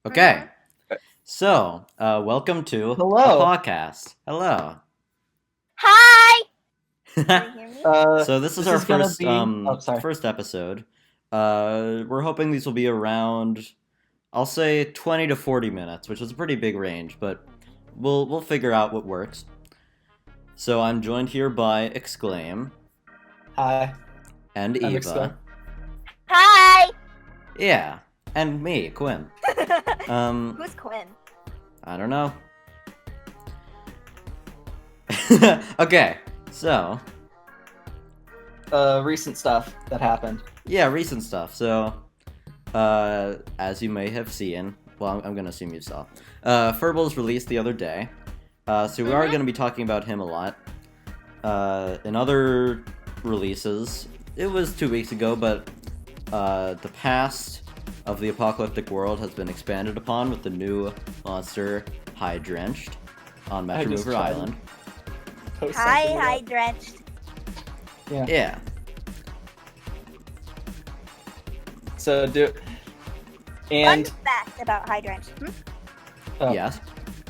Okay, so welcome to Hello. Apocast. Hello. Hi! Can you hear me? So this is This our is gonna first be. Oh, sorry. first episode. We're hoping these will be around, I'll say 20 to 40 minutes, which is a pretty big range, but we'll figure out what works. So I'm joined here by Exclaim Hi. and I'm Eva. Exclaim. Hi! Yeah, and me, Quinn. Who's Quinn? I don't know. Okay, so Recent stuff that happened. yeah, recent stuff. So, as you may have seen, well, I'm gonna assume you saw, Furballs released the other day. So we are gonna be talking about him a lot. In other releases, it was 2 weeks ago, but the past of the apocalyptic world has been expanded upon with the new monster Drenched on I just Remover tried. Island. Post Hi, something hi, about- drenched. Yeah. Yeah. So do. Fun And fact about high drenched. oh, Yes.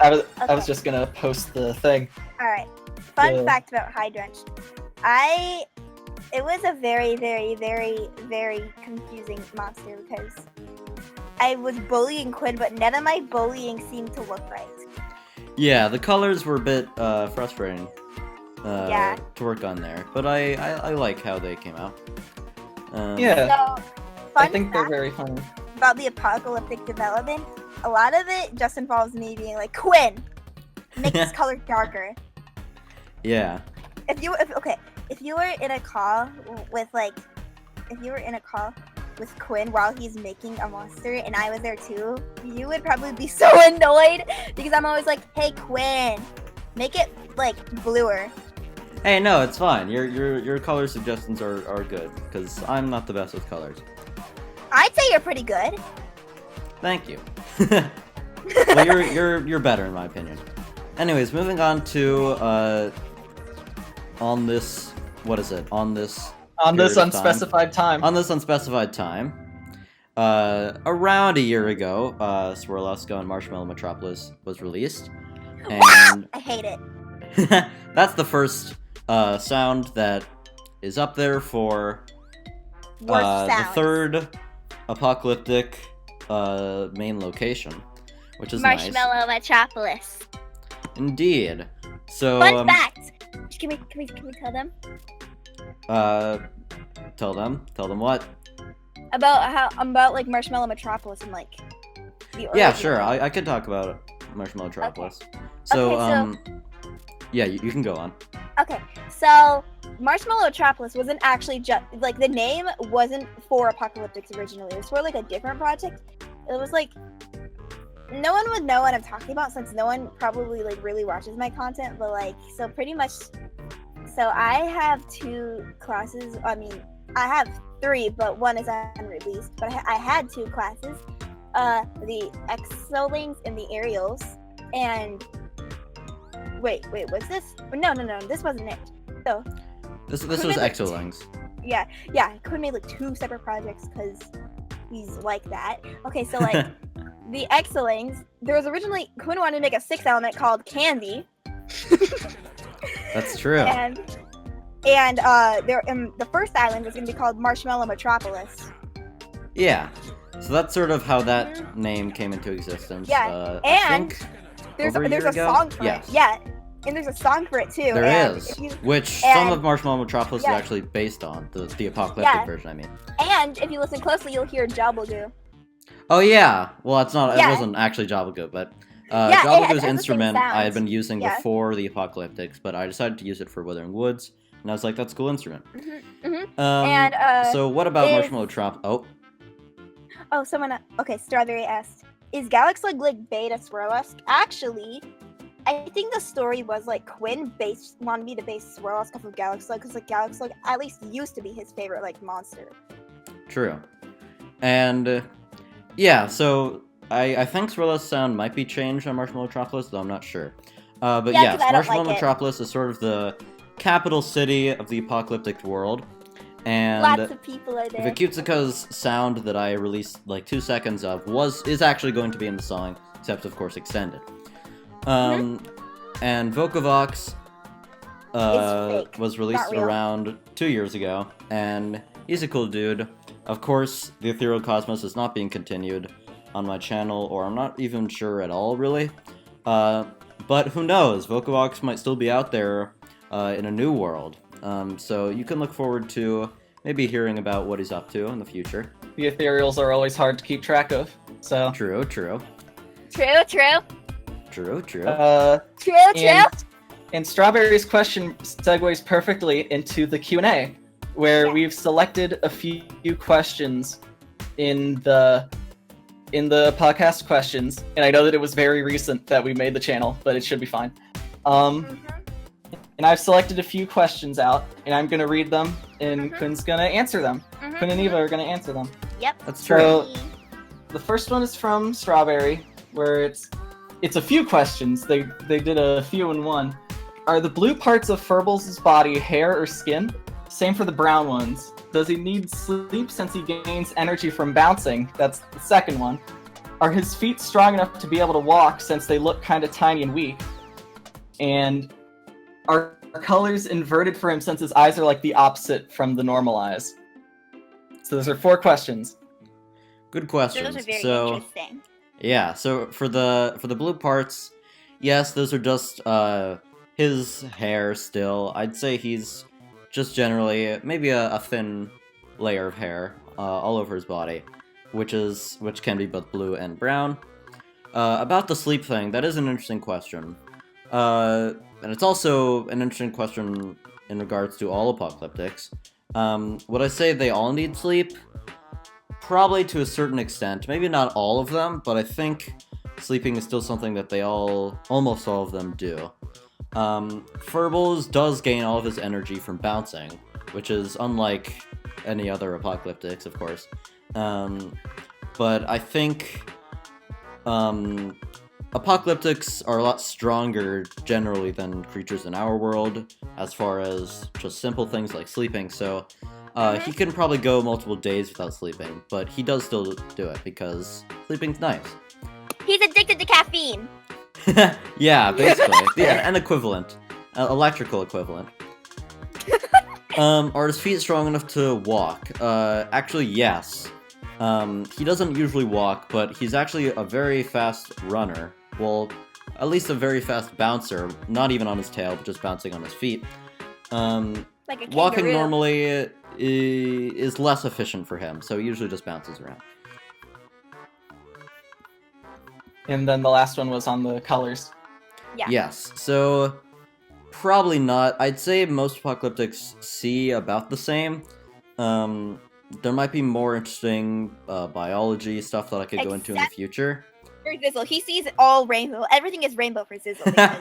I was Okay. just gonna post the thing. Alright. Fun Yeah. fact about high drenched. It was a very, very, very, very confusing monster because I was bullying Quinn, but none of my bullying seemed to look right. Yeah, the colors were a bit frustrating Yeah. to work on there, but I like how they came out. Yeah. So, I fun think they're fact very funny. about the apocalyptic development, a lot of it just involves me being like, Quinn, make this color darker. Yeah. If you were in a call with Quinn while he's making a monster and I was there too, you would probably be so annoyed because I'm always like, hey Quinn, make it like bluer. Hey, no, it's fine. Your color suggestions are good because I'm not the best with colors. I'd say you're pretty good. Thank you. Well, you're better in my opinion. Anyways, moving on to on this On this period of time. unspecified time. On this unspecified time, around a year ago, Swirlosco and Marshmallow Metropolis was released, and I hate it. that's the first sound that is up there for Worst the sounds. third apocalyptic main location, which is nice. Marshmallow Metropolis. Indeed. So, Fun fact. Can we tell them tell them what? about like Marshmallow Metropolis and like the Yeah, origin sure. of it? I could talk about Marshmallow Metropolis. So, Okay, yeah, you can go on. Okay, so Marshmallow Metropolis wasn't actually just like the name wasn't for Apocalyptics originally. It was for like a different project. It was like no one would know what I'm talking about since no one probably like really watches my content. But like so pretty much. So I have two classes. I mean, I have three, but one is unreleased. But I had two classes. The Exolings and the Aerials, and wait, was this? No, this wasn't it. So, This Could was it be- Exolings. yeah, I could have made like two separate projects because he's like that. Okay, so like the Exolings, there was originally Quinn wanted to make a 6 element called Candy, That's true. and the first island was gonna be called Marshmallow Metropolis. Yeah. So that's sort of how that name came into existence. Yeah, I and think There's over a there's year a ago? song for Yes. it. Yeah, and there's a song for it too. there and is, if you- which some and- of Marshmallow Metropolis yeah. is actually based on the apocalyptic Yeah. version. I mean. And if you listen closely, you'll hear Jabblegoo. Oh yeah. Well, it's not. It Yeah. wasn't actually Jabblegoo, but Yeah, it has Jabblegoo's the same instrument I had sound. been using Yeah. before the apocalyptics, but I decided to use it for Withering Woods, and I was like, that's a cool instrument. And So what about is- Marshmallow Trop? Oh, okay, Strawberry asked, is Galaxy like beta Swirlusk? Actually, I think the story was like Quinn wanted me to base Swirlusk off of Galaxy because like Galaxy at least used to be his favorite like monster. true. And yeah, so I think Swirl's sound might be changed on Marshmallow Metropolis, though I'm not sure. But Yeah, yes, 'cause I don't Marshmallow like it. Metropolis is sort of the capital city of the apocalyptic world. And Lots of people are there. Vikutsuka's sound that I released like 2 seconds of is actually going to be in the song, except of course extended. And Vocavox was released around 2 years ago, and he's a cool dude. Of course, the Ethereal Cosmos is not being continued on my channel, or I'm not even sure at all, really. But who knows? Vocavox might still be out there in a new world. So you can look forward to maybe hearing about what he's up to in the future. The Ethereals are always hard to keep track of, so... True. True. And Strawberry's question segues perfectly into the Q&A, where we've selected a few questions in the podcast questions, and I know that it was very recent that we made the channel, but it should be fine. And I've selected a few questions out, and I'm going to read them, and Quin's going to answer them. Quin and Eva are going to answer them. Yep. That's true. So, the first one is from Strawberry, where it's a few questions. They did a few in one. Are the blue parts of Furballs' body hair or skin? Same for the brown ones. Does he need sleep since he gains energy from bouncing? That's the second one. Are his feet strong enough to be able to walk since they look kind of tiny and weak? And are colors inverted for him since his eyes are like the opposite from the normal eyes? So those are 4 questions. Good questions. Those are very interesting. Yeah, so for the blue parts, yes, those are just his hair still. I'd say he's just generally maybe a thin layer of hair all over his body, which can be both blue and brown. About the sleep thing, that is an interesting question. And it's also an interesting question in regards to all apocalyptics. Would I say they all need sleep? Probably to a certain extent. Maybe not all of them, but I think sleeping is still something that almost all of them do. Firbilz does gain all of his energy from bouncing, which is unlike any other apocalyptics, of course. But I think apocalyptics are a lot stronger generally than creatures in our world, as far as just simple things like sleeping, so he can probably go multiple days without sleeping, but he does still do it because sleeping's nice. He's addicted to caffeine. Yeah, basically. An equivalent. Electrical equivalent. Are his feet strong enough to walk? Actually, yes. He doesn't usually walk, but he's actually a very fast runner. Well, at least a very fast bouncer, not even on his tail, but just bouncing on his feet. Like a kangaroo. Walking normally is less efficient for him, so he usually just bounces around. And then the last one was on the colors. Yeah. Yes, so probably not. I'd say most apocalyptics see about the same. There might be more interesting biology stuff that I could go into in the future. For Zizzle, he sees all rainbow. Everything is rainbow for Zizzle. Because,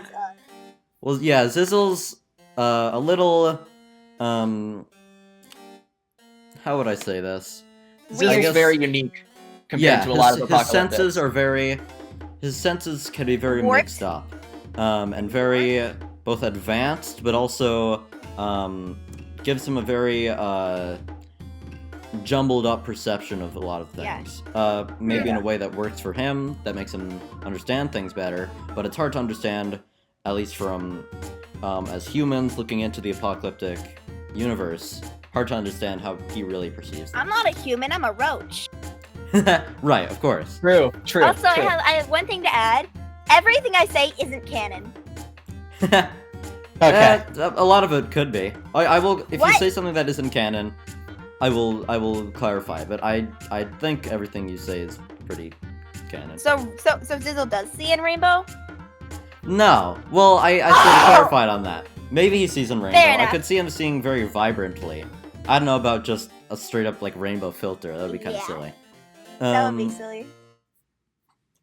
well, yeah, Zizzle's a little, how would I say this? Zizzle's very unique compared to a lot of apocalyptics. His senses can be very Warped. mixed up, and very both advanced, but also gives him a very jumbled up perception of a lot of things. Maybe in a way that works for him, that makes him understand things better, but it's hard to understand, at least from as humans looking into the apocalyptic universe, hard to understand how he really perceives things. I'm not a human, I'm a roach. Right, of course. True. Also, I have one thing to add. Everything I say isn't canon. Okay. A lot of it could be. I will. If What? you say something that isn't canon, I will clarify. But I think everything you say is pretty canon. So Zizzle does see in rainbow? No. Well, I should have clarified on that. Maybe he sees in rainbow. Fair I enough. could see him seeing very vibrantly. I don't know about just a straight up like rainbow filter. That would be kind of Yeah. silly. That would be silly.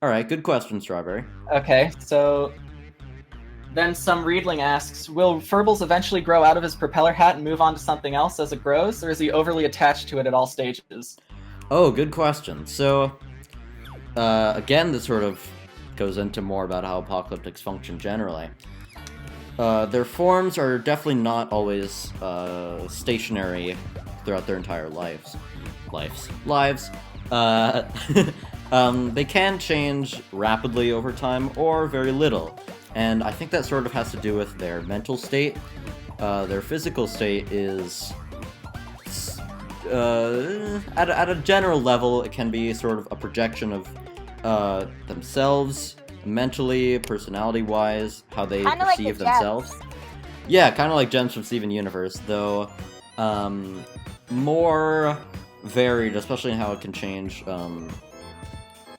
All right. Good question, Strawberry. Okay, so then some Readling asks, will Firbilz eventually grow out of his propeller hat and move on to something else as it grows, or is he overly attached to it at all stages? Oh, good question. So, again, this sort of goes into more about how apocalyptics function generally. Their forms are definitely not always stationary throughout their entire lives. They can change rapidly over time or very little, and I think that sort of has to do with their mental state. Their physical state is, at a general level, it can be sort of a projection of themselves, mentally, personality-wise, how they Kinda like perceive the themselves. Gems. Yeah, kind of like Gems from Steven Universe, though more varied, especially in how it can change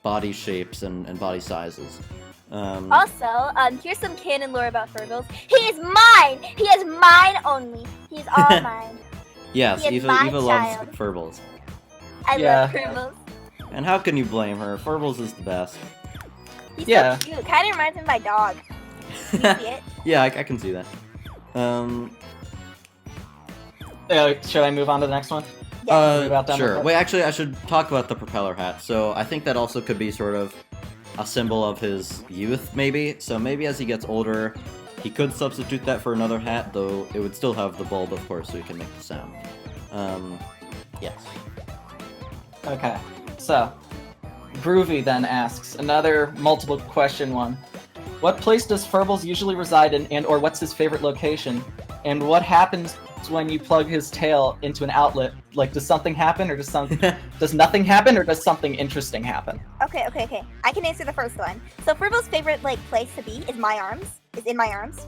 body shapes and body sizes. Also, here's some canon lore about Firbilz. He is mine! He is mine only. He's all mine. Yes, He is Eva my loves child. Furballs. I Yeah. love Firbilz. And how can you blame her? Furballs is the best. He's Yeah. so cute. Kind of reminds me of my dog. You see it? Yeah, I can see that. Should I move on to the next one? Move out down Sure. the- Wait, actually, I should talk about the propeller hat. So I think that also could be sort of a symbol of his youth, maybe. So maybe as he gets older, he could substitute that for another hat, though it would still have the bulb, of course, so he can make the sound. Yes. Okay, so Groovy then asks another multiple question one. What place does Firbilz usually reside in, and/or what's his favorite location? And what happens when you plug his tail into an outlet? Like, does something happen, or does nothing happen, or does something interesting happen? Okay. I can answer the first one. So Firbilz's favorite place to be is my arms. Is in my arms.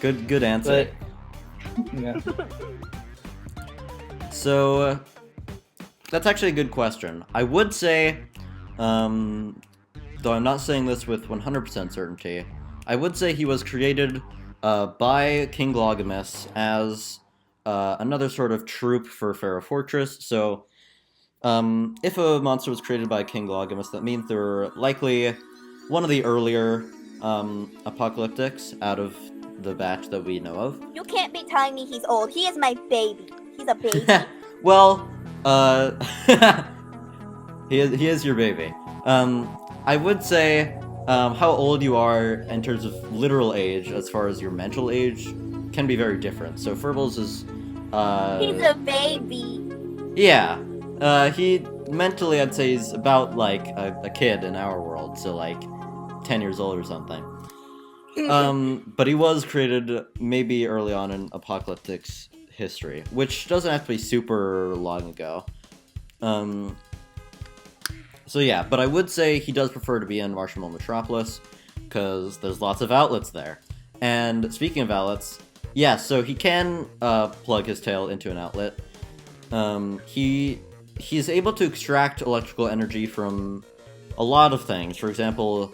Good answer. But, yeah. So, that's actually a good question. I would say, though I'm not saying this with 100% certainty, I would say he was created by King Logamus as another sort of troop for Pharaoh Fortress. So, if a monster was created by King Logamus, that means they were likely one of the earlier apocalyptics out of the batch that we know of. You can't be telling me he's old. He is my baby. He's a baby. Well, he is your baby. I would say how old you are in terms of literal age, as far as your mental age, can be very different. So Firbilz is He's a baby. yeah. He mentally, I'd say, he's about like a kid in our world, so like 10 years old or something. But he was created maybe early on in Apocalyptic's history, which doesn't have to be super long ago. So yeah, but I would say he does prefer to be in Marshmallow Metropolis, because there's lots of outlets there. And speaking of outlets, yeah, so he can plug his tail into an outlet. He's able to extract electrical energy from a lot of things. For example,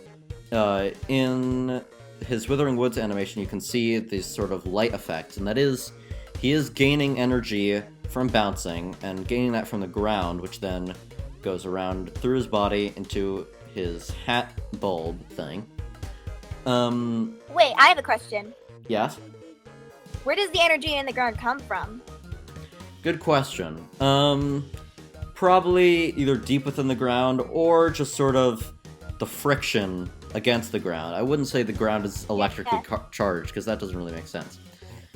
in his Withering Woods animation, you can see these sort of light effects, and that is, he is gaining energy from bouncing, and gaining that from the ground, which then goes around through his body into his hat bulb thing. Wait, I have a question. Yes? Where does the energy in the ground come from? Good question. Probably either deep within the ground, or just sort of the friction against the ground. I wouldn't say the ground is electrically charged, because that doesn't really make sense.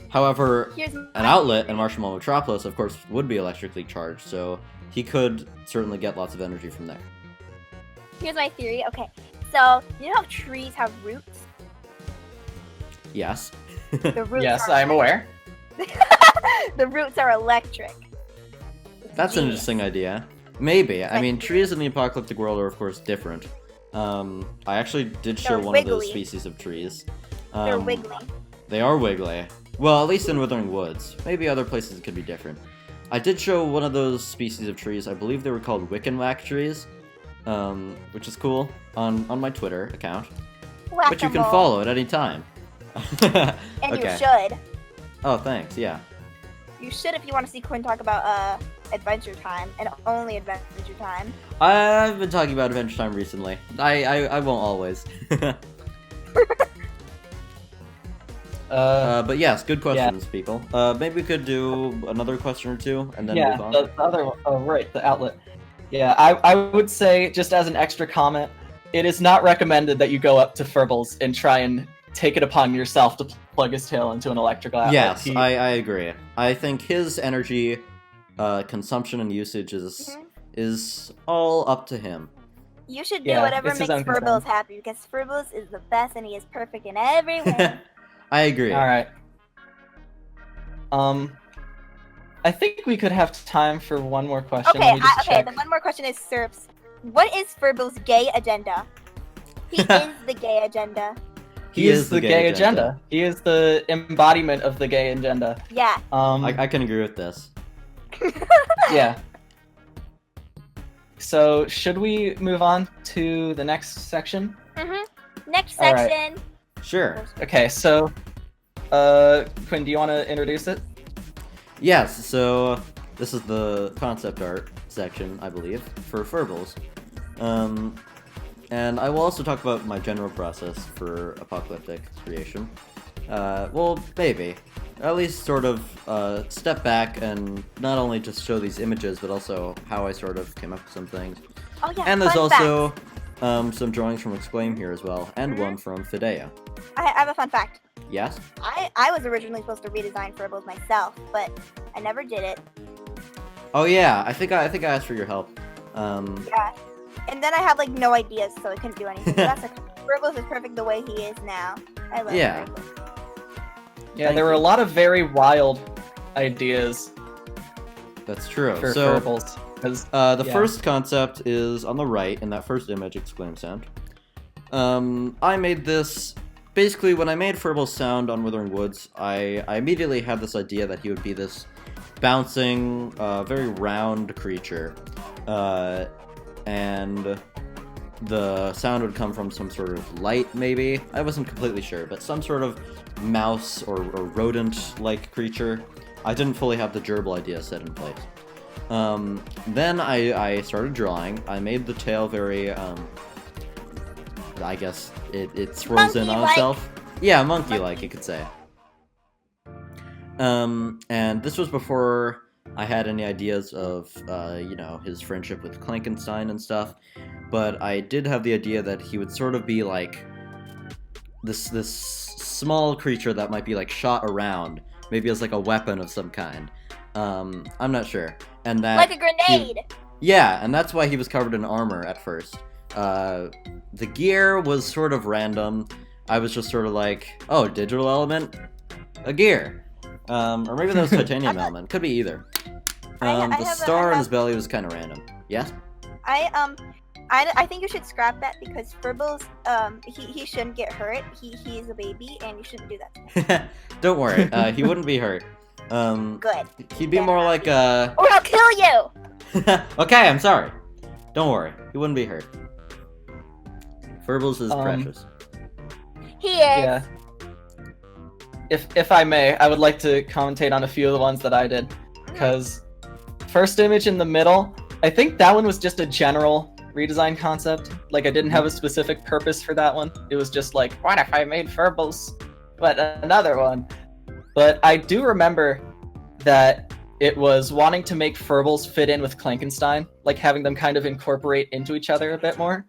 However, Here's an outlet in Marshmallow Metropolis, of course, would be electrically charged, so he could certainly get lots of energy from there. Here's my theory. Okay, so you know how trees have roots? Yes. The roots Yes, are I'm aware. the roots are electric. That's an Genius. interesting idea. Maybe. I Like- mean, trees in the apocalyptic world are, of course, different. I actually did show They're one of those wiggly. species of trees. They're wiggly. They are wiggly. Well, at least in Withering Woods. Maybe other places it could be different. I did show one of those species of trees. I believe they were called Wickenwhack trees, which is cool, on my Twitter account, which you can Whack-a-mole. follow at any time. And Okay. you should. Oh, thanks. Yeah. You should if you want to see Quinn talk about Adventure Time and only Adventure Time. I've been talking about Adventure Time recently. I won't always. But yes, good questions, people. Maybe we could do another question or two, and then Yeah, move on. the other one. Oh, right, the outlet. Yeah, I would say, just as an extra comment, it is not recommended that you go up to Firbilz and try and take it upon yourself to plug his tail into an electrical outlet. Yes, I agree. I think his energy consumption and usage is all up to him. You should do Yeah, whatever it's his makes own concern. Firbilz happy, because Firbilz is the best and he is perfect in every way. I agree. All right. I think we could have time for one more question. Okay, Let me just okay. check. The one more question is Serps. What is Firbilz's gay agenda? He is the gay agenda. He is the gay agenda. He is the embodiment of the gay agenda. Yeah. I can agree with this. Yeah. So, should we move on to the next section? Next All right. section. Sure. Okay, so, Quinn, do you want to introduce it? Yes, so this is the concept art section, I believe, for Furballs. And I will also talk about my general process for apocalyptic creation. Well, maybe. At least sort of step back and not only just show these images, but also how I sort of came up with some things. Oh yeah. And there's fun also fact. some drawings from Exclaim here as well, and one from Fidea. I have a fun fact. Yes? I was originally supposed to redesign Firbilz myself, but I never did it. Oh yeah, I think I asked for your help. Yeah. And then I had like no ideas, so I couldn't do anything. So that's Firbilz is perfect the way he is now. I love Yeah. Firbilz. Yeah, Thank there were you. a lot of very wild ideas That's true. for So Firballs. 'cause- the yeah. first concept is on the right in that first image, Exclaim sound. I made this basically when I made Furballs sound on Withering Woods. I immediately had this idea that he would be this bouncing, very round creature, and the sound would come from some sort of light, maybe. I wasn't completely sure, but some sort of mouse or rodent-like creature. I didn't fully have the gerbil idea set in place. Then I started drawing. I made the tail very, I guess it swirls in on Monkey-like. itself. Yeah, monkey-like, you could say. And this was before I had any ideas of, his friendship with Clankenstein and stuff. But I did have the idea that he would sort of be like this small creature that might be like shot around, maybe as like a weapon of some kind. I'm not sure. And that Like a grenade. yeah, and that's why he was covered in armor at first. The gear was sort of random. I was just sort of like, oh, digital element, a gear, or maybe that was titanium element. Could be either. The star on his belly was kind of random. Yes. I think you should scrap that because Firbilz, he shouldn't get hurt. He's a baby and you shouldn't do that. Don't worry, he wouldn't be hurt. Good. He'd be more like a. Or I'll kill you. Okay, I'm sorry. Don't worry, he wouldn't be hurt. Firbilz is precious. He is. Yeah. If I may, I would like to commentate on a few of the ones that I did. Because first image in the middle, I think that one was just a general redesign concept. Like, I didn't have a specific purpose for that one. It was just like, what if I made Firballs, but another one? But I do remember that it was wanting to make Firballs fit in with Clankenstein, like having them kind of incorporate into each other a bit more.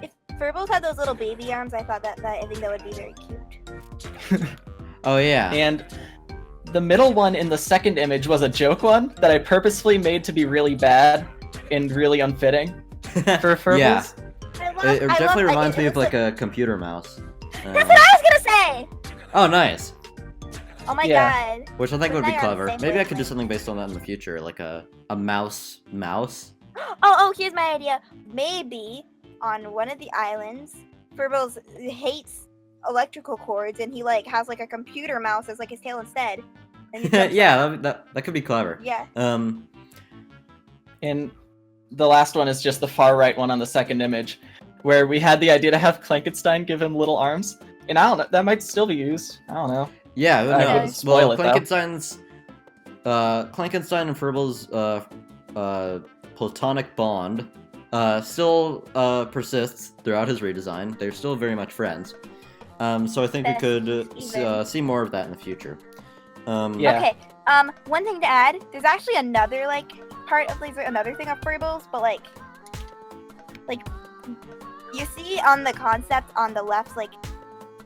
If Firbilz had those little baby arms, I think that would be very cute. Oh yeah. And the middle one in the second image was a joke one that I purposefully made to be really bad and really unfitting for Firballs. Yeah. It I definitely love, reminds me it of like a computer mouse. That's what I was gonna say. Oh, nice. Oh my Yeah. god. Which I think would be Now you're on the clever. same Maybe I could do wavelength. something based on that in the future, like a mouse. Oh, here's my idea. Maybe on one of the islands, Firbilz hates electrical cords, and he like has like a computer mouse as like his tail instead. And he jumps Yeah, around. that could be clever. Yeah. And the last one is just the far right one on the second image, where we had the idea to have Clankenstein give him little arms. And I don't know, that might still be used. I don't know. Yeah, who I knows? wouldn't spoil it, though. Clankenstein and Firbalz' platonic bond still persists throughout his redesign. They're still very much friends. So I think we could see more of that in the future. Yeah. Okay. One thing to add. There's actually another like part of another thing of Firbilz, but like you see on the concept on the left, like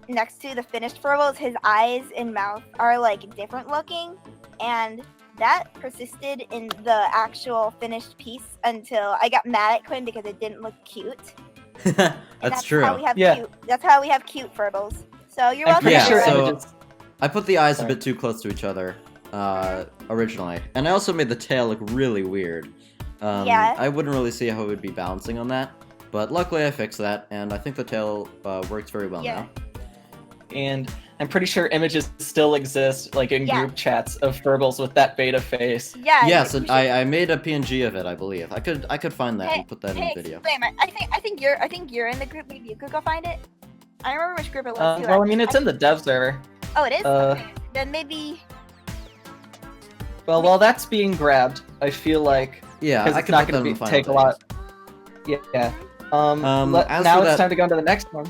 next to the finished Furballs, his eyes and mouth are like different looking, and that persisted in the actual finished piece until I got mad at Quinn because it didn't look cute. That's true. How we have Yeah. cute. That's how we have cute Furballs. So you're I'm welcome. pretty Yeah, sure so- images. I put the eyes Sorry. a bit too close to each other originally, and I also made the tail look really weird. Yeah. I wouldn't really see how it would be balancing on that, but luckily I fixed that, and I think the tail works very well Yeah. now. And I'm pretty sure images still exist, like in Yeah. group chats of Firbilz with that beta face. Yeah. Yes, you and should- I made a PNG of it, I believe. I could find that and put that in Hey, the video. Exclaim, I think you're in the group. Maybe you could go find it. I don't remember which group it was. too. Well, I mean, it's in the dev server. Oh, it is. uh, Okay. Then maybe. Well, while that's being grabbed, I feel like Yeah, because I it's can not put going that in to the final take a things. lot. Yeah. As Now for it's that- time to go on to the next one.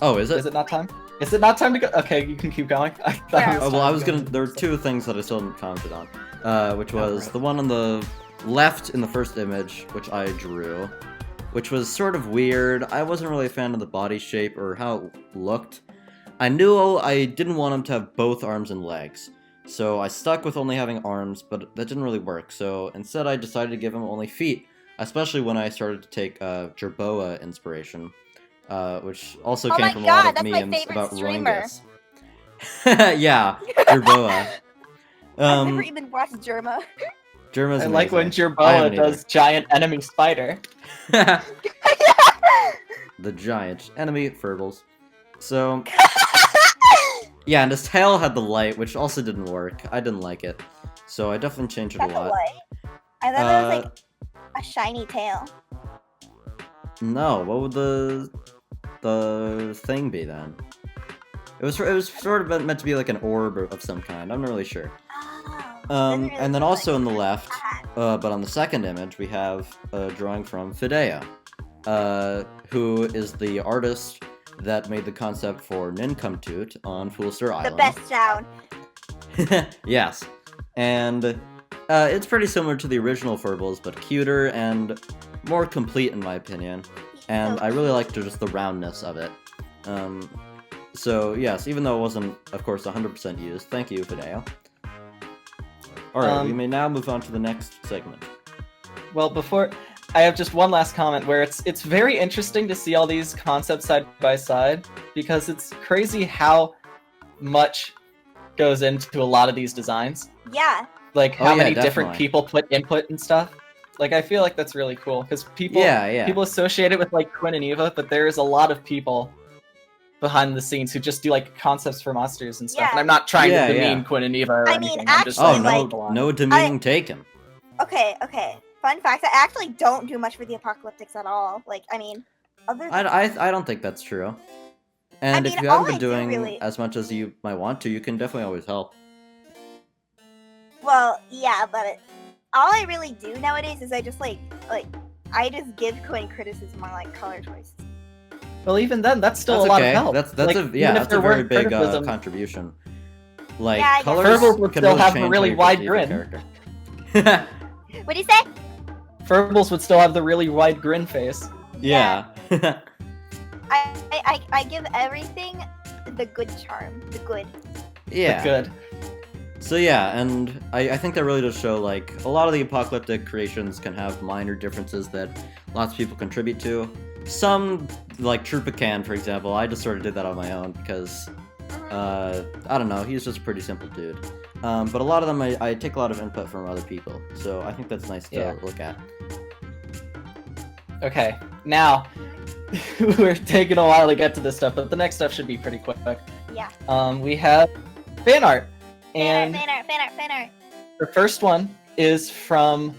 Oh, is it? Is it not time? Is it not time to go? Okay, you can keep going. I thought Yeah. it Oh, well, time I to was go. gonna. There were two things that I still didn't comment on, which was right. the one on the left in the first image, which I drew, which was sort of weird. I wasn't really a fan of the body shape or how it looked. I knew I didn't want him to have both arms and legs, so I stuck with only having arms, but that didn't really work. So instead, I decided to give him only feet, especially when I started to take Jerboa inspiration. Which also Oh came my from a God, lot of that's my memes favorite about streamer. Rungus. Yeah, Jerboa. I've never even watched Germa. Jerma's I like when amazing. I Jerboa haven't does giant enemy spider. the giant enemy Furballs. So yeah, and his tail had the light, which also didn't work. I didn't like it, so I definitely changed it a That's a lot. light. I thought it was like a shiny tail. No, what would the thing be then? It was sort of meant to be like an orb of some kind. I'm not really sure. Oh. And then also on the left, Ah. but on the second image, we have a drawing from Fidea, who is the artist that made the concept for Nincomptoot on Foolstar The Island. best sound. Yes, and it's pretty similar to the original Furballs, but cuter and more complete in my opinion. And I really liked just the roundness of it. So yes, even though it wasn't, of course, 100% used, thank you, Fideo. Alright, we may now move on to the next segment. Well, before I have just one last comment where it's very interesting to see all these concepts side by side because it's crazy how much goes into a lot of these designs. Yeah. Like Oh, how yeah, many different definitely. people put input and stuff. Like I feel like that's really cool because people Yeah. people associate it with like Quinn and Eva, but there is a lot of people behind the scenes who just do like concepts for monsters and stuff. Yeah. And I'm not trying Yeah, to yeah. demean Quinn and Eva or I mean, anything. I'm just Oh, saying no, like- a lot. no demeaning taken. Okay. Fun fact: I actually don't do much for the apocalyptics at all. Like, I mean, other. Than I don't think that's true. And mean, if you all haven't been I do doing really- as much as you might want to, you can definitely always help. Well, yeah, but all I really do nowadays is I just like I just give Quinn criticism on like color choice. Well, even then, that's still That's a lot okay. of help. That's Like, a even yeah, if that's a there very weren't big criticism, contribution. Like Yeah, I guess colors Firbilz would can still really have a change really how you wide perceive a grin. character. What do you say? Firbilz would still have the really wide grin face. Yeah. I give everything the good charm, the good. Yeah. Good. So yeah, and I think that really does show like a lot of the apocalyptic creations can have minor differences that lots of people contribute to. Some, like Trupacan, for example, I just sort of did that on my own because, I don't know, he's just a pretty simple dude. But a lot of them, I take a lot of input from other people, so I think that's nice to Yeah. look at. Okay, now we're taking a while to get to this stuff, but the next stuff should be pretty quick. Yeah. We have fan art, and Fan art. the first one is from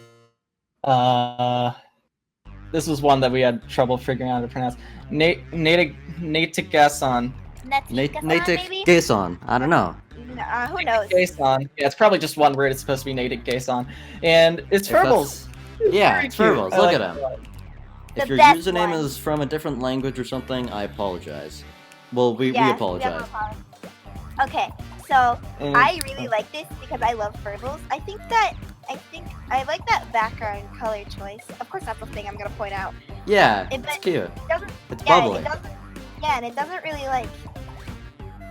this was one that we had trouble figuring out how to pronounce. Natick Gasson. Natick, Natick Gason, I don't know. Who knows? Gason. Yeah, it's probably just one word. It's supposed to be Natick Gason, and it's If that's- Firbilz. Yeah, Very it's cute. Firballs, I look like at it him. a lot. If The your best username one. is from a different language or something, I apologize. Well, we Yeah, apologize. Okay, so And- I really like this because I love Firbilz. I think I like that background color choice. Of course, that's the thing I'm gonna point out. Yeah, It- it's but cute. It doesn't. It's Yeah, bubbly. it doesn't. Yeah, and it doesn't really like.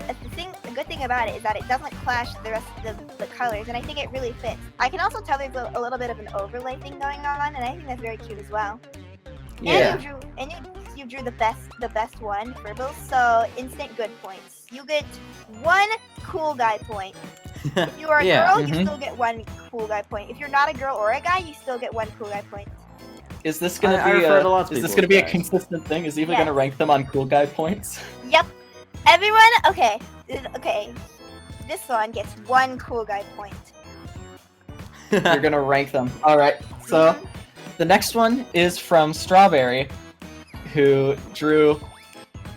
the good thing about it is that it doesn't clash the rest of the colors, and I think it really fits. I can also tell there's a little bit of an overlay thing going on, and I think that's very cute as well. Yeah. And you drew the best one, Firbilz, so instant good points. You get 1 cool guy point. If you are a girl, you still get 1 cool guy point. If you're not a girl or a guy, you still get 1 cool guy point. Is this gonna be a consistent thing? Is Eva gonna rank them on cool guy points? Yep. Everyone, okay. This one gets 1 cool guy point. You're gonna rank them. Alright, so the next one is from Strawberry, who drew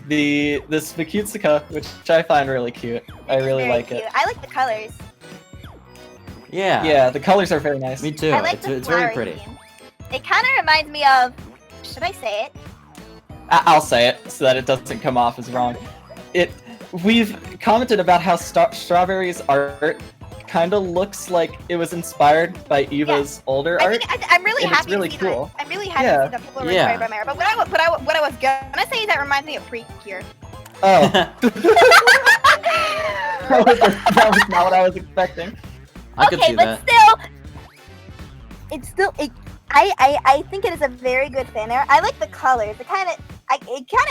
this Vikutsuka, which I find really cute. I really like it. I like the colors. Yeah. Yeah, the colors are very nice. Me too. I like It's very pretty. theme. It kind of reminds me of. Should I say it? I'll say it so that it doesn't come off as wrong. We've commented about how Strawberry's art kind of looks like it was inspired by Eva's older art. I'm really and happy it's really to see cool. that. I'm really happy to see that people were inspired by my art. But what I was gonna say is that reminds me of Precure. Oh. that was not what I was expecting. I could see that. I think it is a very good fan art. I like the colors. It kind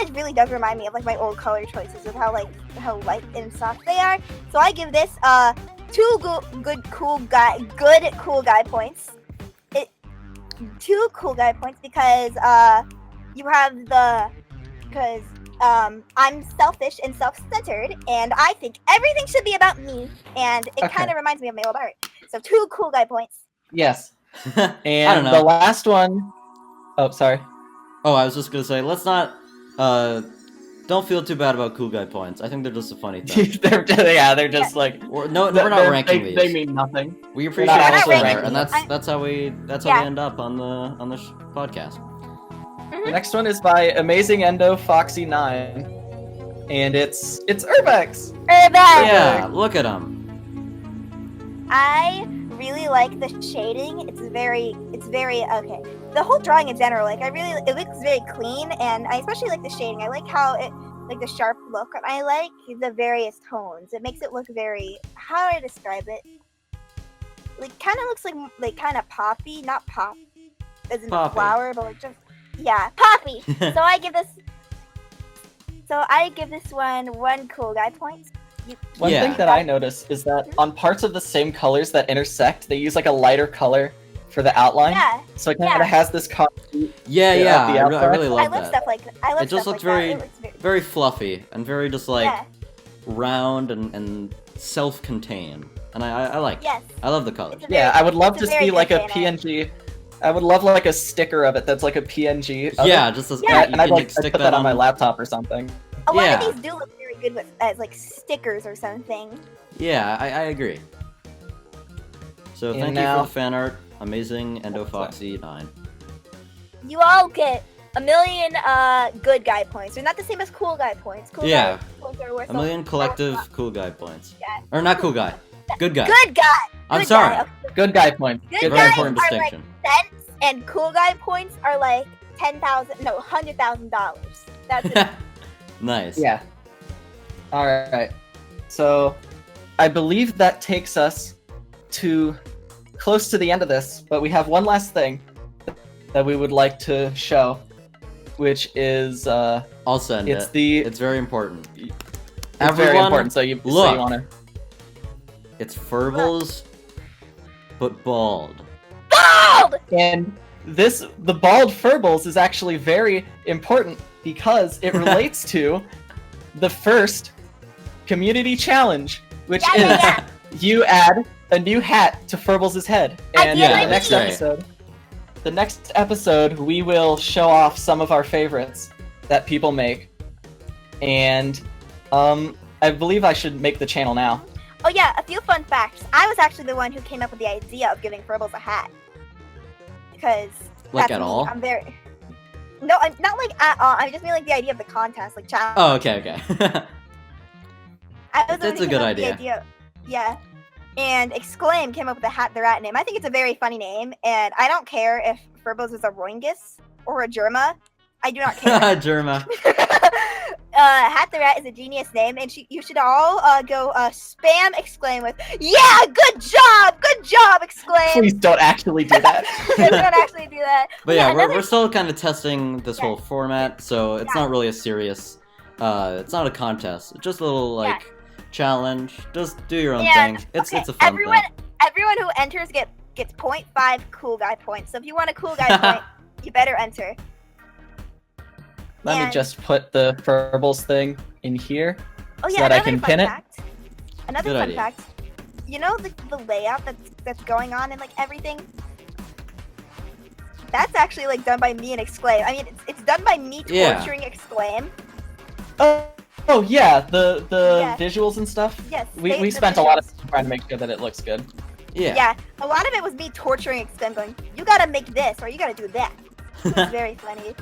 of really does remind me of like my old color choices with how light and soft they are. So I give this 2 good cool guy points. 2 cool guy points because I'm selfish and self-centered, and I think everything should be about me, and it kind of reminds me of my old art. So 2 cool guy points. Yes. I And don't know. the last one... Oh, sorry. Oh, I was just gonna say, let's not, don't feel too bad about cool guy points. I think they're just a funny thing. they're just like... We're not ranking these. They mean nothing. We appreciate We're not all the ranking art, and them. that's how we end up on the podcast. The next one is by Amazing Endo Foxy 9, and it's Urbex. Yeah, look at him. I really like the shading. It's very okay. The whole drawing in general, it looks very clean, and I especially like the shading. I like how it, like the sharp look, and I like the various tones. It makes it look very, how do I describe it? Like, kind of looks like kind of poppy, not pop as in the flower, but like just, yeah, poppy. So I give this one cool guy point. One thing that I noticed is that on parts of the same colors that intersect, they use like a lighter color for the outline. Yeah. So it kind of has this concrete. Yeah, I really love I love that. stuff like that. It just looks very fluffy and very just like round and self-contained, and I like. Yes. I love the colors. Yeah, I would love to see like a PNG. I would love like a sticker of it that's like a PNG. Yeah, just as and I'd like stick put that on my laptop or something. A lot of these do look very good as like stickers or something. Yeah, I agree. So thank you for the fan art, Amazing Endo Foxy 9. You all get a million good guy points. They're not the same as cool guy points. Guy points are worth a million collective cool guy points. Yeah. Or not cool guy. Good guy. Good guy. I'm sorry. Guy. Good guy points. Good very important distinction. Like cents, and cool guy points are like $100,000. That's it. Nice. Yeah. All right. So, I believe that takes us to close to the end of this, but we have one last thing that we would like to show, which is I'll send it. It's very important. It's very important. So you want to. It's Furballs, but bald. Bald. And the bald Furballs is actually very important because it relates to the first community challenge, which is you add a new hat to Furballs' head. And the next episode, we will show off some of our favorites that people make. And I believe I should make the channel now. Oh yeah, a few fun facts. I was actually the one who came up with the idea of giving Firbilz a hat. Because like at all? I'm very... No, I'm not like at all. I just mean like the idea of the contest, like challenge. Oh, okay. That's a good idea. Yeah. And Exclaim came up with the rat name. I think it's a very funny name, and I don't care if Firbilz is a Roingus or a Germa. I do not care. Germa. Hat the Rat is a genius name, and you should all go spam Exclaim with "Yeah, good job, Exclaim." Please don't actually do that. Please don't actually do that. But yeah, another- we're still kind of testing this Yeah. whole format, so it's Yeah. not really a serious. It's not a contest. It's just a little like challenge. Just do your own Yeah, thing. It's okay, a fun everyone, thing. Everyone who enters gets 0.5 cool guy points. So if you want a cool guy point, you better enter. Let me And- just put the Furballs thing in here. Oh So yeah, that I another can fun pin it? fact. Another Good fun idea. fact. You know the layout that's going on and like everything. That's actually like done by me and Exclaim. I mean, it's done by me Yeah. torturing Exclaim. Oh yeah, the Yeah. visuals and stuff. Yes. We the spent a lot of visuals. time trying to make sure that it looks good. Yeah. Yeah, a lot of it was me torturing Exclaim, going, "You gotta make this or you gotta do that." It's very funny.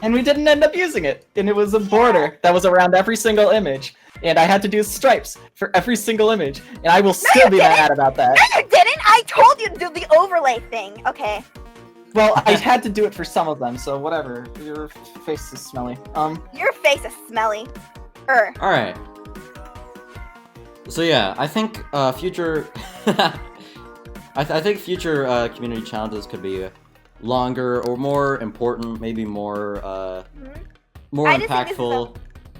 And we didn't end up using it. And it was a border that was around every single image. And I had to do stripes for every single image. And I will still be mad about that. No, you didn't. I told you to do the overlay thing. Okay. Well, I had to do it for some of them, so whatever. Your face is smelly. Your face is smelly. All right. So yeah, I think future. I think future community challenges could be longer or more important, maybe more more I just think this is impactful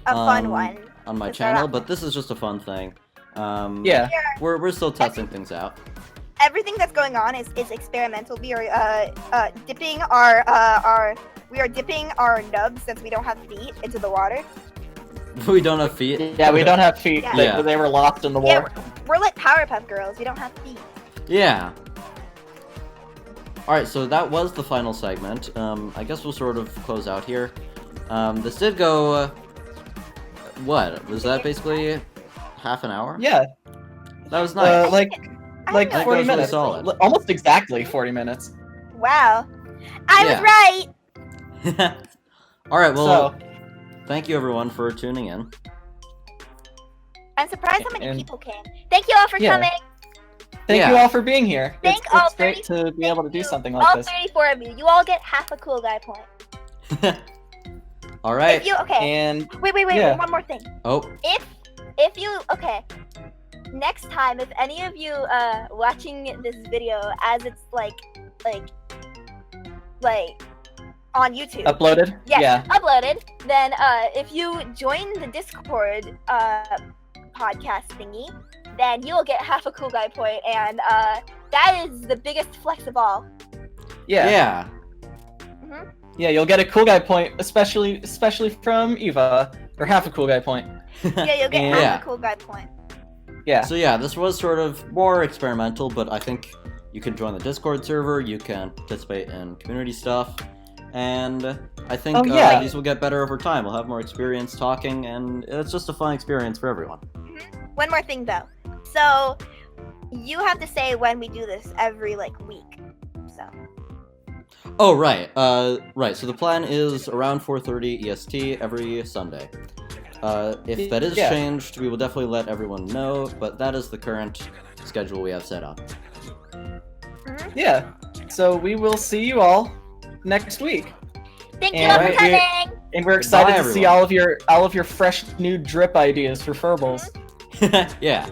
A fun one. on my to start channel. off But this is just a fun thing. yeah. We're still testing things out. Everything that's going on is experimental. We are dipping our nubs, since we don't have feet, into the water. We don't have feet. Yeah, we don't have feet. Yeah. They were lost in the Yeah, war. we're like Powerpuff Girls. We don't have feet. Yeah. Alright, so that was the final segment. I guess we'll sort of close out here. This did go... what? Was that basically half an hour? Yeah. That was nice. Like I like know. 40 That was minutes. solid. Almost exactly 40 minutes. Wow. I Yeah. was right. Alright, well, So, thank you everyone for tuning in. I'm surprised how many And- people came. Thank you all for Yeah. coming. thank Yeah. you all for being here. Thank It's all great 30 to be able to do you. something like All this. 34 of you. You all get half a cool guy point. Alright. If you okay. And Wait, yeah. one more thing. Oh, If you okay, next time if any of you watching this video as it's like on YouTube. uploaded? Yes, Yeah. uploaded. Then if you join the Discord podcast thingy, then you'll get half a cool guy point, and that is the biggest flex of all. Yeah. yeah. Yeah, you'll get a cool guy point, especially from Eva, or half a cool guy point. Yeah, you'll get And- Yeah. half a cool guy point. Yeah. So yeah, this was sort of more experimental, but I think you can join the Discord server, you can participate in community stuff, and I think Oh, yeah. these will get better over time. We'll have more experience talking, and it's just a fun experience for everyone. One more thing though. So you have to say when we do this every week. So Oh, right. Right. So the plan is around 4:30 EST every Sunday. If that is Yeah. changed, we will definitely let everyone know, but that is the current schedule we have set up. Yeah. So we will see you all next week. thank you And all for we- coming. And we're excited Bye, to see everyone. all of your fresh new drip ideas for Furballs. Yeah.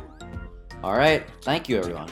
All right. Thank you, everyone.